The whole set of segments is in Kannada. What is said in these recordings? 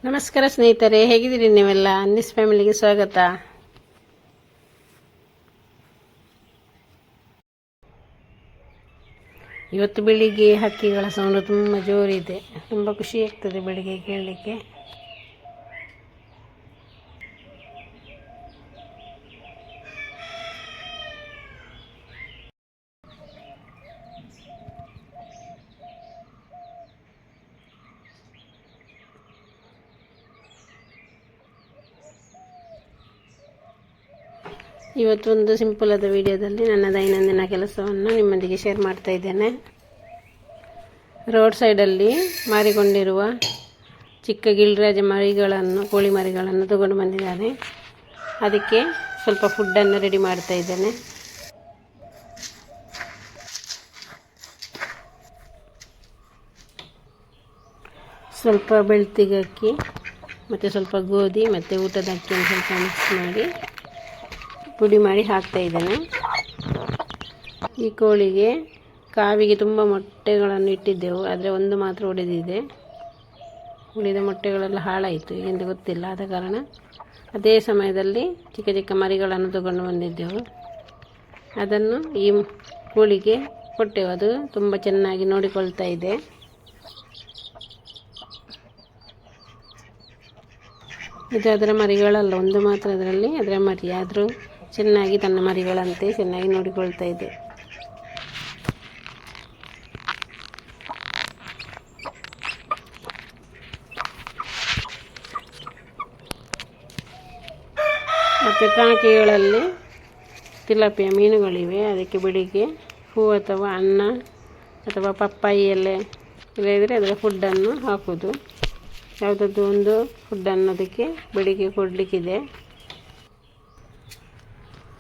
ನಮಸ್ಕಾರ ಸ್ನೇಹಿತರೆ, ಹೇಗಿದ್ದೀರಿ ನೀವೆಲ್ಲ? ಅನ್ನಿಸ್ ಫ್ಯಾಮಿಲಿಗೆ ಸ್ವಾಗತ. ಇವತ್ತು ಬೆಳಿಗ್ಗೆ ಹಕ್ಕಿಗಳ ಸೌಂಡ್ ತುಂಬ ಜೋರಿದೆ. ತುಂಬ ಖುಷಿ ಆಗ್ತದೆ ಬೆಳಿಗ್ಗೆ ಕೇಳಲಿಕ್ಕೆ. ಇವತ್ತು ಒಂದು ಸಿಂಪಲ್ ಆದ ವಿಡಿಯೋದಲ್ಲಿ ನನ್ನ ದೈನಂದಿನ ಕೆಲಸವನ್ನು ನಿಮ್ಮೊಂದಿಗೆ ಶೇರ್ ಮಾಡ್ತಾ ಇದ್ದೇನೆ. ರೋಡ್ ಸೈಡಲ್ಲಿ ಮಾರಿಕೊಂಡಿರುವ ಚಿಕ್ಕ ಗಿಲ್ರಾಜ ಮರಿಗಳನ್ನು, ಕೋಳಿ ಮರಿಗಳನ್ನು ತಗೊಂಡು ಬಂದಿದ್ದಾನೆ. ಅದಕ್ಕೆ ಸ್ವಲ್ಪ ಫುಡ್ಡನ್ನು ರೆಡಿ ಮಾಡ್ತಾ ಇದ್ದೇನೆ. ಸ್ವಲ್ಪ ಬೆಳ್ತಿಗೆ ಅಕ್ಕಿ ಮತ್ತು ಸ್ವಲ್ಪ ಗೋಧಿ ಮತ್ತು ಊಟದ ಅಕ್ಕಿಯನ್ನು ಸ್ವಲ್ಪ ಮಿಕ್ಸ್ ಮಾಡಿ ಪುಡಿ ಮಾಡಿ ಹಾಕ್ತಾ ಇದ್ದೇನೆ. ಈ ಕೋಳಿಗೆ ಕಾವಿಗೆ ತುಂಬ ಮೊಟ್ಟೆಗಳನ್ನು ಇಟ್ಟಿದ್ದೆವು, ಆದರೆ ಒಂದು ಮಾತ್ರ ಒಡೆದಿದೆ. ಉಳಿದ ಮೊಟ್ಟೆಗಳೆಲ್ಲ ಹಾಳಾಯಿತು, ಈಗೆಂದು ಗೊತ್ತಿಲ್ಲ. ಆದ ಕಾರಣ ಅದೇ ಸಮಯದಲ್ಲಿ ಚಿಕ್ಕ ಚಿಕ್ಕ ಮರಿಗಳನ್ನು ತಗೊಂಡು ಬಂದಿದ್ದೆವು. ಅದನ್ನು ಈ ಕೋಳಿಗೆ ಕೊಟ್ಟೆವು. ಅದು ತುಂಬ ಚೆನ್ನಾಗಿ ನೋಡಿಕೊಳ್ತಾ ಇದೆ. ಇದು ಅದರ ಮರಿಗಳಲ್ಲ, ಒಂದು ಮಾತ್ರ ಅದರಲ್ಲಿ ಅದರ ಮರಿ. ಆದರೂ ಚೆನ್ನಾಗಿ ತನ್ನ ಮರಿಗಳಂತೆ ಚೆನ್ನಾಗಿ ನೋಡಿಕೊಳ್ತಾ ಇದೆ. ಮತ್ತು ಟಾಕಿಗಳಲ್ಲಿ ತಿಲಾಪಿಯ ಮೀನುಗಳಿವೆ. ಅದಕ್ಕೆ ಬೆಳಿಗ್ಗೆ ಹೂ ಅಥವಾ ಅನ್ನ ಅಥವಾ ಪಪ್ಪಾಯಿ ಎಲೆ ಇಲ್ಲದಿದ್ದರೆ ಅದರ ಫುಡ್ಡನ್ನು ಹಾಕೋದು. ಯಾವುದಾದ್ರು ಒಂದು ಫುಡ್ಡನ್ನು ಅದಕ್ಕೆ ಬೆಳಿಗ್ಗೆ ಕೊಡಲಿಕ್ಕಿದೆ.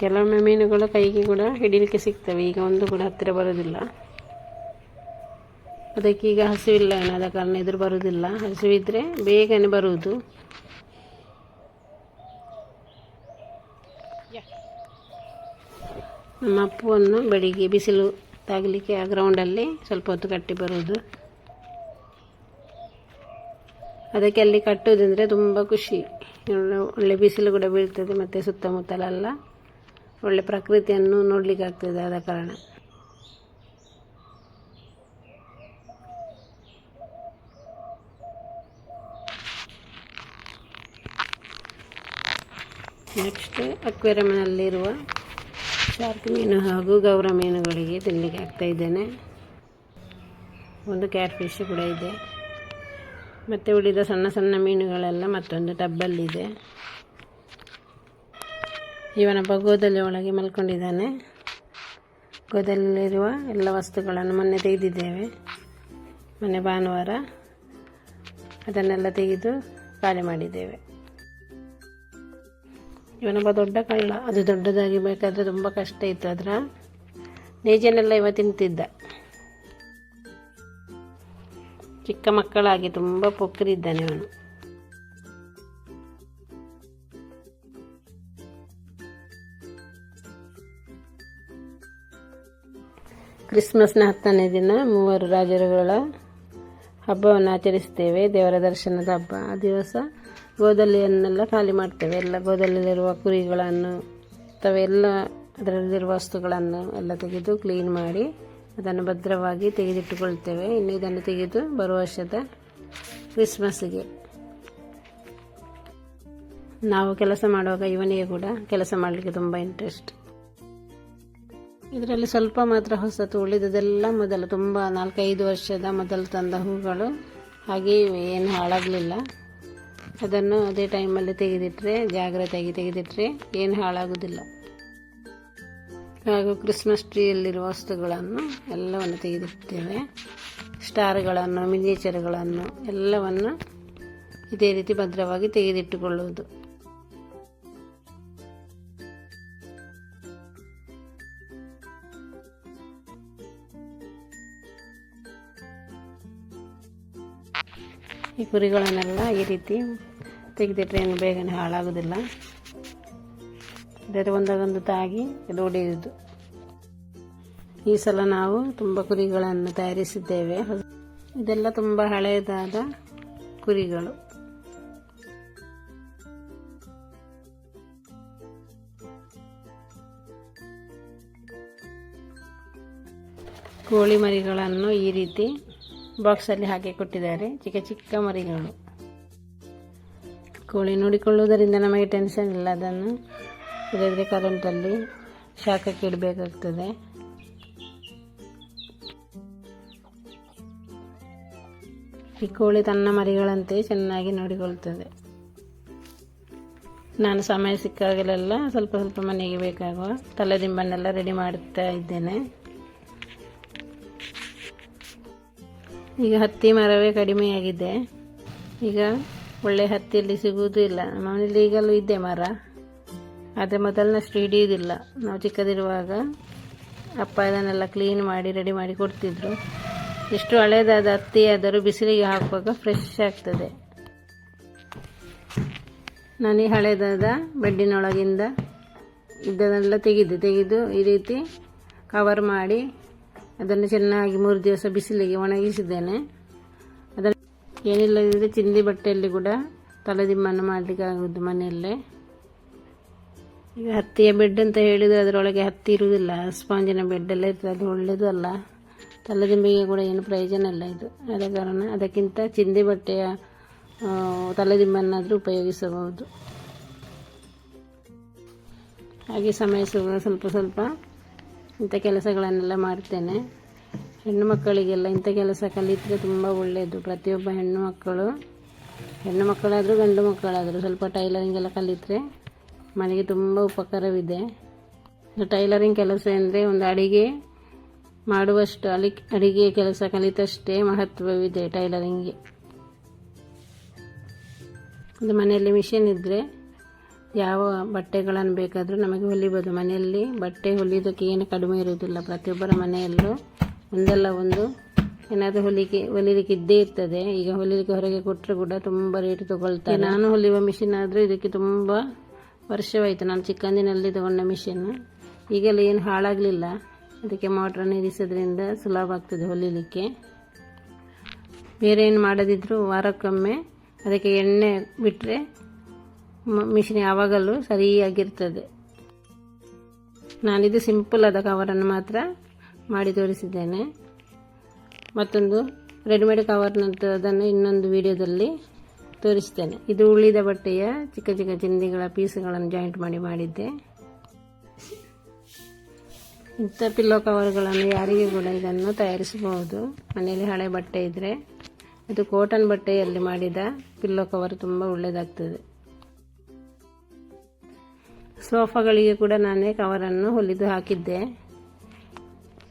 ಕೆಲವೊಮ್ಮೆ ಮೀನುಗಳು ಕೈಗೆ ಕೂಡ ಹಿಡಿಲಿಕ್ಕೆ ಸಿಗ್ತವೆ. ಈಗ ಒಂದು ಕೂಡ ಹತ್ತಿರ ಬರೋದಿಲ್ಲ. ಅದಕ್ಕೀಗ ಹಸಿವಿಲ್ಲ ಆದ ಕಾರಣ ಎದುರು ಬರುವುದಿಲ್ಲ. ಹಸಿವಿದ್ರೆ ಬೇಗನೆ ಬರುವುದು. ನಮ್ಮ ಅಪ್ಪುವನ್ನು ಬೆಳಿಗ್ಗೆ ಬಿಸಿಲು ತಾಗಲಿಕ್ಕೆ ಆ ಗ್ರೌಂಡಲ್ಲಿ ಸ್ವಲ್ಪ ಹೊತ್ತು ಕಟ್ಟಿ ಬರುವುದು. ಅದಕ್ಕೆ ಅಲ್ಲಿ ಕಟ್ಟುವುದಂದರೆ ತುಂಬ ಖುಷಿ. ಒಳ್ಳೆ ಬಿಸಿಲು ಕೂಡ ಬೀಳ್ತದೆ ಮತ್ತು ಸುತ್ತಮುತ್ತಲೆಲ್ಲ ಒಳ್ಳೆ ಪ್ರಕೃತಿಯನ್ನು ನೋಡಲಿಕ್ಕೆ ಆಗ್ತದೆ. ಆದ ಕಾರಣ ನೆಕ್ಸ್ಟ್ ಅಕ್ವೇರಿಯಂನಲ್ಲಿರುವ ಶಾರ್ಕ್ ಮೀನು ಹಾಗೂ ಗೌರ ಮೀನುಗಳಿಗೆ ತಿನ್ನಲಿಕ್ಕೆ ಹಾಕ್ತಾ ಇದ್ದೇನೆ. ಒಂದು ಕ್ಯಾಟ್ ಫಿಶ್ ಕೂಡ ಇದೆ. ಮತ್ತು ಉಳಿದ ಸಣ್ಣ ಸಣ್ಣ ಮೀನುಗಳೆಲ್ಲ ಮತ್ತೊಂದು ಟಬ್ಬಲ್ಲಿದೆ. ಇವನೊಬ್ಬ ಗೋದಲಿ ಒಳಗೆ ಮಲ್ಕೊಂಡಿದ್ದಾನೆ. ಗೋದಲಿರುವ ಎಲ್ಲ ವಸ್ತುಗಳನ್ನು ಮೊನ್ನೆ ತೆಗೆದಿದ್ದೇವೆ. ಮೊನ್ನೆ ಭಾನುವಾರ ಅದನ್ನೆಲ್ಲ ತೆಗೆದು ಖಾಲಿ ಮಾಡಿದ್ದೇವೆ. ಇವನೊಬ್ಬ ದೊಡ್ಡ ಕಳ್ಳ. ಅದು ದೊಡ್ಡದಾಗಿ ಬೇಕಾದರೆ ತುಂಬ ಕಷ್ಟ ಇತ್ತು. ಅದರ ನೇಜನೆಲ್ಲ ಇವ ತಿಂತಿದ್ದ. ಚಿಕ್ಕ ಮಕ್ಕಳಾಗಿ ತುಂಬ ಪೊಕ್ಕರಿದ್ದಾನೆ ಅವನು. ಕ್ರಿಸ್ಮಸ್ನ 10ನೇ ದಿನ ಮೂವರು ರಾಜರುಗಳ ಹಬ್ಬವನ್ನು ಆಚರಿಸ್ತೇವೆ, ದೇವರ ದರ್ಶನದ ಹಬ್ಬ. ಆ ದಿವಸ ಗೋದಲಿಯನ್ನೆಲ್ಲ ಖಾಲಿ ಮಾಡ್ತೇವೆ. ಎಲ್ಲ ಗೋದಲಿಯಲ್ಲಿರುವ ಕುರಿಗಳನ್ನು ಅಥವಾ ಎಲ್ಲ ಅದರಲ್ಲಿರುವ ವಸ್ತುಗಳನ್ನು ಎಲ್ಲ ತೆಗೆದು ಕ್ಲೀನ್ ಮಾಡಿ ಅದನ್ನು ಭದ್ರವಾಗಿ ತೆಗೆದಿಟ್ಟುಕೊಳ್ತೇವೆ. ಇನ್ನು ಇದನ್ನು ತೆಗೆದು ಬರುವ ವರ್ಷದ ಕ್ರಿಸ್ಮಸ್ಸಿಗೆ ನಾವು ಕೆಲಸ ಮಾಡುವಾಗ ಇವನಿಗೆ ಕೂಡ ಕೆಲಸ ಮಾಡಲಿಕ್ಕೆ ತುಂಬ ಇಂಟ್ರೆಸ್ಟ್. ಇದರಲ್ಲಿ ಸ್ವಲ್ಪ ಮಾತ್ರ ಹೊಸತು, ಉಳಿದದೆಲ್ಲ ಮೊದಲು ತುಂಬ 4-5 ವರ್ಷದ ಮೊದಲು ತಂದ ಹೂಗಳು. ಹಾಗೆ ಏನು ಹಾಳಾಗಲಿಲ್ಲ. ಅದನ್ನು ಅದೇ ಟೈಮಲ್ಲಿ ತೆಗೆದಿಟ್ಟರೆ, ಜಾಗ್ರತೆಯಾಗಿ ತೆಗೆದಿಟ್ಟರೆ ಏನು ಹಾಳಾಗುವುದಿಲ್ಲ. ಹಾಗೂ ಕ್ರಿಸ್ಮಸ್ ಟ್ರೀಯಲ್ಲಿರುವ ವಸ್ತುಗಳನ್ನು ಎಲ್ಲವನ್ನು ತೆಗೆದಿಡ್ತೇವೆ. ಸ್ಟಾರ್ಗಳನ್ನು, ಮಿನಿಯೇಚರ್ಗಳನ್ನು ಎಲ್ಲವನ್ನು ಇದೇ ರೀತಿ ಭದ್ರವಾಗಿ ತೆಗೆದಿಟ್ಟುಕೊಳ್ಳುವುದು. ಈ ಕುರಿಗಳನ್ನೆಲ್ಲ ಈ ರೀತಿ ತೆಗೆದಿಟ್ಟರೆ ಏನು ಬೇಗನೆ ಹಾಳಾಗೋದಿಲ್ಲ. ಬೇರೆ ಒಂದೊಂದು ತಾಗಿ ಇದು ಹೊಡೆಯುವುದು. ಈ ಸಲ ನಾವು ತುಂಬ ಕುರಿಗಳನ್ನು ತಯಾರಿಸಿದ್ದೇವೆ. ಇದೆಲ್ಲ ತುಂಬ ಹಳೆಯದಾದ ಕುರಿಗಳು. ಕೋಳಿ ಮರಿಗಳನ್ನು ಈ ರೀತಿ ಬಾಕ್ಸಲ್ಲಿ ಹಾಕಿ ಕೊಟ್ಟಿದ್ದಾರೆ. ಚಿಕ್ಕ ಚಿಕ್ಕ ಮರಿಗಳು. ಕೋಳಿ ನೋಡಿಕೊಳ್ಳುವುದರಿಂದ ನಮಗೆ ಟೆನ್ಷನ್ ಇಲ್ಲ. ಅದನ್ನು ಇಲ್ಲದ್ರೆ ಕರೆಂಟಲ್ಲಿ ಶಾಖಕ್ಕೆ ಇಡಬೇಕಾಗ್ತದೆ. ಈ ಕೋಳಿ ತನ್ನ ಮರಿಗಳಂತೆ ಚೆನ್ನಾಗಿ ನೋಡಿಕೊಳ್ತದೆ. ನಾನು ಸಮಯ ಸಿಕ್ಕಾಗಲೆಲ್ಲ ಸ್ವಲ್ಪ ಸ್ವಲ್ಪ ಮನೆಗೆ ಬೇಕಾಗುವ ತಲೆದಿಂಬನ್ನೆಲ್ಲ ರೆಡಿ ಮಾಡುತ್ತಾ ಇದ್ದೇನೆ. ಈಗ ಹತ್ತಿ ಮರವೇ ಕಡಿಮೆಯಾಗಿದೆ. ಈಗ ಒಳ್ಳೆ ಹತ್ತಿಯಲ್ಲಿ ಸಿಗುವುದೂ ಇಲ್ಲ. ಮನೆಯಲ್ಲಿ ಈಗಲೂ ಇದೆ ಮರ, ಆದರೆ ಮೊದಲಿನಷ್ಟು ಹಿಡಿಯುವುದಿಲ್ಲ. ನಾವು ಚಿಕ್ಕದಿರುವಾಗ ಅಪ್ಪ ಇದನ್ನೆಲ್ಲ ಕ್ಲೀನ್ ಮಾಡಿ ರೆಡಿ ಮಾಡಿ ಕೊಡ್ತಿದ್ರು. ಎಷ್ಟು ಹಳೇದಾದ ಹತ್ತಿ ಆದರೂ ಬಿಸಿಲಿಗೆ ಹಾಕುವಾಗ ಫ್ರೆಶ್ ಆಗ್ತದೆ. ನಾನು ಈ ಹಳೇದಾದ ಬೆಡ್ಡಿನೊಳಗಿಂದ ಇದನ್ನೆಲ್ಲ ತೆಗೆದು ಈ ರೀತಿ ಕವರ್ ಮಾಡಿ ಅದನ್ನು ಚೆನ್ನಾಗಿ 3 ದಿವಸ ಬಿಸಿಲಿಗೆ ಒಣಗಿಸಿದ್ದೇನೆ. ಅದನ್ನು ಏನಿಲ್ಲದಿದ್ದರೆ ಚಿಂದಿ ಬಟ್ಟೆಯಲ್ಲಿ ಕೂಡ ತಲೆದಿಂಬನ್ನು ಮಾಡಲಿಕ್ಕೆ ಆಗೋದು ಮನೆಯಲ್ಲೇ. ಈಗ ಹತ್ತಿಯ ಬೆಡ್ ಅಂತ ಹೇಳಿದರೆ ಅದರೊಳಗೆ ಹತ್ತಿ ಇರುವುದಿಲ್ಲ, ಸ್ಪಾಂಜಿನ ಬೆಡ್ಡೆಲ್ಲ ಇರ್ತದೆ. ಅದು ಒಳ್ಳೆಯದು ಅಲ್ಲ, ತಲೆದಿಂಬಿಗೆ ಕೂಡ ಏನು ಪ್ರಯೋಜನ ಇಲ್ಲ ಇದು. ಆದ ಕಾರಣ ಅದಕ್ಕಿಂತ ಚಿಂದಿ ಬಟ್ಟೆಯ ತಲೆದಿಂಬನ್ನಾದರೂ ಉಪಯೋಗಿಸಬಹುದು. ಹಾಗೆ ಸಮಯ ಸ್ವಲ್ಪ ಸ್ವಲ್ಪ ಇಂಥ ಕೆಲಸಗಳನ್ನೆಲ್ಲ ಮಾಡ್ತೇನೆ. ಹೆಣ್ಣು ಮಕ್ಕಳಿಗೆಲ್ಲ ಇಂಥ ಕೆಲಸ ಕಲಿತರೆ ತುಂಬ ಒಳ್ಳೆಯದು. ಪ್ರತಿಯೊಬ್ಬ ಹೆಣ್ಣು ಮಕ್ಕಳಾದರೂ ಗಂಡು ಮಕ್ಕಳಾದರೂ ಸ್ವಲ್ಪ ಟೈಲರಿಂಗ್ ಎಲ್ಲ ಕಲಿತರೆ ಮನೆಗೆ ತುಂಬ ಉಪಕಾರವಿದೆ. ಟೈಲರಿಂಗ್ ಕೆಲಸ ಅಂದರೆ ಒಂದು ಅಡಿಗೆ ಮಾಡುವಷ್ಟು ಅಡಿಗೆ ಕೆಲಸ ಕಲಿತಷ್ಟೇ ಮಹತ್ವವಿದೆ ಟೈಲರಿಂಗ್ಗೆ. ಒಂದು ಮನೆಯಲ್ಲಿ ಮಿಷಿನ್ ಇದ್ದರೆ ಯಾವ ಬಟ್ಟೆಗಳನ್ನು ಬೇಕಾದರೂ ನಮಗೆ ಹೊಲಿಬೋದು. ಮನೆಯಲ್ಲಿ ಬಟ್ಟೆ ಹೊಲಿಯೋದಕ್ಕೆ ಏನು ಕಡಿಮೆ ಇರುವುದಿಲ್ಲ. ಪ್ರತಿಯೊಬ್ಬರ ಮನೆಯಲ್ಲೂ ಒಂದಲ್ಲ ಒಂದು ಏನಾದರೂ ಹೊಲಿಲಿಕ್ಕೆ ಇದ್ದೇ ಇರ್ತದೆ. ಈಗ ಹೊಲಿಲಿಕ್ಕೆ ಹೊರಗೆ ಕೊಟ್ಟರೆ ಕೂಡ ತುಂಬ ರೇಟ್ ತೊಗೊಳ್ತಾರೆ. ನಾನು ಹೊಲಿಯುವ ಮಿಷಿನ್ ಆದರೂ ಇದಕ್ಕೆ ತುಂಬ ವರ್ಷವಾಯಿತು. ನಾನು ಚಿಕ್ಕಂದಿನಲ್ಲಿ ತಗೊಂಡ ಮಿಷಿನ್. ಈಗೆಲ್ಲ ಏನು ಹಾಳಾಗಲಿಲ್ಲ. ಅದಕ್ಕೆ ಮೋಟ್ರನ್ನು ಇರಿಸೋದ್ರಿಂದ ಸುಲಭ ಆಗ್ತದೆ ಹೊಲಿಲಿಕ್ಕೆ. ಬೇರೆ ಏನು ಮಾಡದಿದ್ದರೂ ವಾರಕ್ಕೊಮ್ಮೆ ಅದಕ್ಕೆ ಎಣ್ಣೆ ಬಿಟ್ಟರೆ ಮಿಷಿನ್ ಯಾವಾಗಲೂ ಸರಿಯಾಗಿರ್ತದೆ. ನಾನಿದು ಸಿಂಪಲ್ ಆದ ಕವರನ್ನು ಮಾತ್ರ ಮಾಡಿ ತೋರಿಸಿದ್ದೇನೆ. ಮತ್ತೊಂದು ರೆಡಿಮೇಡ್ ಕವರ್ನಂತ ಅದನ್ನು ಇನ್ನೊಂದು ವಿಡಿಯೋದಲ್ಲಿ ತೋರಿಸ್ತೇನೆ. ಇದು ಉಳಿದ ಬಟ್ಟೆಯ ಚಿಕ್ಕ ಚಿಕ್ಕ ಚಿಂದಿಗಳ ಪೀಸ್ಗಳನ್ನು ಜಾಯಿಂಟ್ ಮಾಡಿದ್ದೆ. ಇಂಥ ಪಿಲ್ಲೋ ಕವರ್ಗಳನ್ನು ಯಾರಿಗೆ ಕೂಡ ಇದನ್ನು ತಯಾರಿಸಬಹುದು. ಮನೆಯಲ್ಲಿ ಹಳೆ ಬಟ್ಟೆ ಇದ್ದರೆ ಇದು ಕಾಟನ್ ಬಟ್ಟೆಯಲ್ಲಿ ಮಾಡಿದ ಪಿಲ್ಲೋ ಕವರ್ ತುಂಬ ಒಳ್ಳೆಯದಾಗ್ತದೆ. ಸೋಫಾಗಳಿಗೆ ಕೂಡ ನಾನೇ ಕವರನ್ನು ಹೊಲಿದು ಹಾಕಿದ್ದೆ.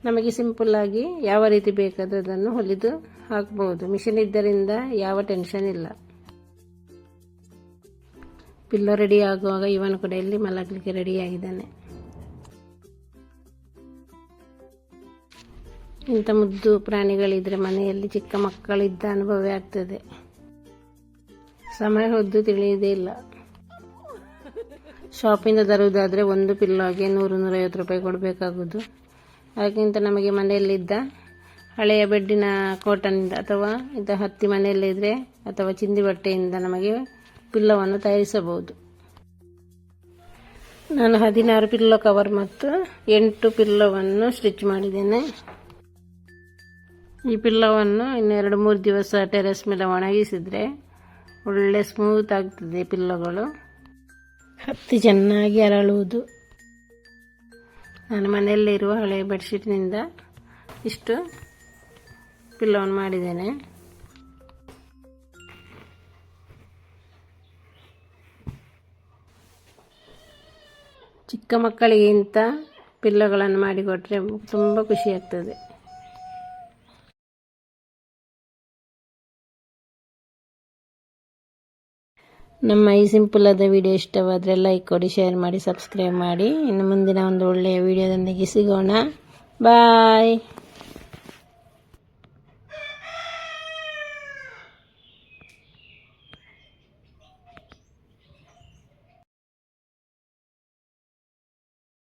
ನಮಗೆ ಸಿಂಪಲ್ಲಾಗಿ ಯಾವ ರೀತಿ ಬೇಕಾದರೂ ಅದನ್ನು ಹೊಲಿದು ಹಾಕಬಹುದು. ಮಿಷಿನ್ ಇದ್ದರಿಂದ ಯಾವ ಟೆನ್ಷನ್ ಇಲ್ಲ. ಪಿಲ್ಲೋ ರೆಡಿ ಆಗುವಾಗ ಇವನು ಕೂಡ ಇಲ್ಲಿ ಮಲಗಲಿಕ್ಕೆ ರೆಡಿಯಾಗಿದ್ದಾನೆ. ಇಂಥ ಮುದ್ದು ಪ್ರಾಣಿಗಳಿದ್ರೆ ಮನೆಯಲ್ಲಿ ಚಿಕ್ಕ ಮಕ್ಕಳಿದ್ದ ಅನುಭವ ಆಗ್ತದೆ. ಸಮಯ ಹೊದ್ದು ತಿಳಿಯುವುದೇ ಇಲ್ಲ. ಶಾಪಿಂದ ತರುವುದಾದರೆ ಒಂದು ಪಿಲ್ಲೋಗೆ 100-150 ರೂಪಾಯಿ ಕೊಡಬೇಕಾಗುವುದು. ಅದಕ್ಕಿಂತ ನಮಗೆ ಮನೆಯಲ್ಲಿದ್ದ ಹಳೆಯ ಬೆಡ್ಡಿನ ಕಾಟನ್ನಿಂದ ಅಥವಾ ಇಂಥ ಹತ್ತಿ ಮನೆಯಲ್ಲಿದ್ದರೆ ಅಥವಾ ಚಿಂದಿ ಬಟ್ಟೆಯಿಂದ ನಮಗೆ ಪಿಲ್ಲೋವನ್ನು ತಯಾರಿಸಬಹುದು. ನಾನು 16 ಪಿಲ್ಲೋ ಕವರ್ ಮತ್ತು 8 ಪಿಲ್ಲೋವನ್ನು ಸ್ಟಿಚ್ ಮಾಡಿದ್ದೇನೆ. ಈ ಪಿಲ್ಲೋವನ್ನು ಇನ್ನು 2-3 ದಿವಸ ಟೆರೆಸ್ ಮೇಲೆ ಒಣಗಿಸಿದರೆ ಒಳ್ಳೆ ಸ್ಮೂತ್ ಆಗ್ತದೆ. ಪಿಲ್ಲೋಗಳು ಹತ್ತಿ ಚೆನ್ನಾಗಿ ಅರಳುವುದು. ನಾನು ಮನೆಯಲ್ಲಿರುವ ಹಳೆಯ ಬೆಡ್ಶೀಟ್ನಿಂದ ಇಷ್ಟು ಪಿಲ್ಲೋವನ್ನು ಮಾಡಿದ್ದೇನೆ. ಚಿಕ್ಕ ಮಕ್ಕಳಿಗೆ ಇಂಥ ಪಿಲ್ಲೋಗಳನ್ನು ಮಾಡಿಕೊಟ್ರೆ ತುಂಬ ಖುಷಿಯಾಗ್ತದೆ. ನಮ್ಮ ಈ ಸಿಂಪಲ್ ಆದ ವಿಡಿಯೋ ಇಷ್ಟವಾದರೆ ಲೈಕ್ ಕೊಡಿ, ಶೇರ್ ಮಾಡಿ, ಸಬ್ಸ್ಕ್ರೈಬ್ ಮಾಡಿ. ಇನ್ನು ಮುಂದಿನ ಒಂದು ಒಳ್ಳೆಯ ವಿಡಿಯೋದೊಂದಿಗೆ ಸಿಗೋಣ. ಬಾಯ್.